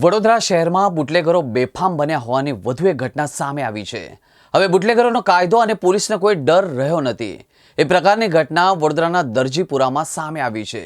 વડોદરા શહેરમાં બુટલેગરો બેફામ બન્યા હોવાની વધુ એક ઘટના સામે આવી છે. હવે બુટલેગરોનો કાયદો અને પોલીસને કોઈ ડર રહ્યો નથી. એ પ્રકારની ઘટના વડોદરાના દરજીપુરામાં સામે આવી છે.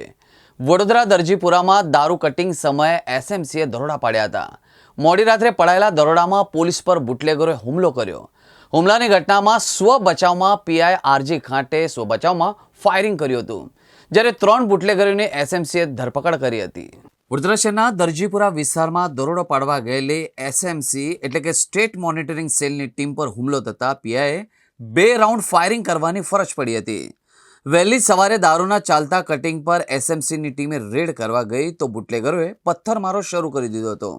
વડોદરા દરજીપુરામાં દારૂ કટિંગ સમયે એસએમસીએ દરોડા પાડ્યા હતા. મોડી રાત્રે પડાયેલા દરોડામાં પોલીસ પર બુટલેગરોએ હુમલો કર્યો. હુમલાની ઘટનામાં સ્વ બચાવમાં પીઆઈ આરજી ખાંટે સ્વ બચાવમાં ફાયરિંગ કર્યું હતું, જ્યારે 3 બુટલેગરોની એસએમસીએ ધરપકડ કરી હતી. વડોદરા શહેરના દરજીપુરા વિસ્તારમાં દરોડો પાડવા ગયેલી એસએમસી એટલે કે સ્ટેટ મોનિટરિંગ સેલની ટીમ પર હુમલો થતા પીઆઈએ 2 રાઉન્ડ ફાયરિંગ કરવાની ફરજ પડી હતી. વહેલી સવારે દારૂના ચાલતા કટિંગ પર એસએમસીની ટીમે રેડ કરવા ગઈ તો બુટલેગરોએ પથ્થરમારો શરૂ કરી દીધો હતો.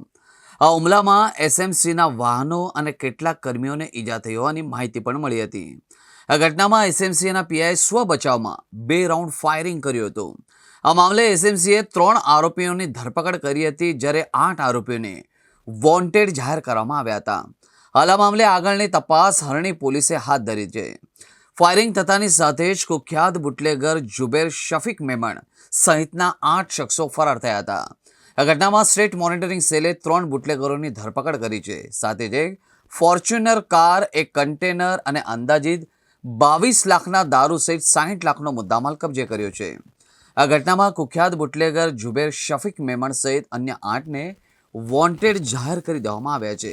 આ હુમલામાં એસએમસીના વાહનો અને કેટલાક કર્મીઓને ઈજા થઈ હોવાની માહિતી પણ મળી હતી. આ ઘટનામાં એસએમસીના પીઆઈએ સ્વ બચાવમાં 2 રાઉન્ડ ફાયરિંગ કર્યું હતું. આ મામલે એસએમસીએ 3 આરોપીઓની ધરપકડ કરી હતી, જ્યારે 8 આરોપીઓને વોન્ટેડ જાહેર કરવામાં આવ્યા હતા. હાલ આ મામલે આગળની તપાસ હરણી પોલીસે હાથ ધરી છે. ફાયરિંગ થતાની સાથે જ કુખ્યાત બુટલેગર જુબેર શફીક મેમણ સહિતના 8 શખ્સો ફરાર થયા હતા. આ ઘટનામાં સ્ટેટ મોનિટરિંગ સેલે 3 બુટલેગરોની ધરપકડ કરી છે. સાથે જ ફોર્ચ્યુનર કાર, એક કન્ટેનર અને અંદાજિત 22 લાખના દારૂ સહિત 60 લાખનો મુદ્દામાલ કબજે કર્યો છે. આ ઘટનામાં કુખ્યાત બુટલેગર જુબેર શફીક મેમણ સહિત અન્ય 8ને વોન્ટેડ જાહેર કરી દેવામાં આવ્યા છે.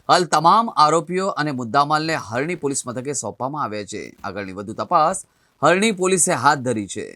હાલ તમામ આરોપીઓ અને મુદ્દામાલને હરણી પોલીસ મથકે સોંપવામાં આવ્યા છે. આગળની વધુ તપાસ હરણી પોલીસે હાથ ધરી છે.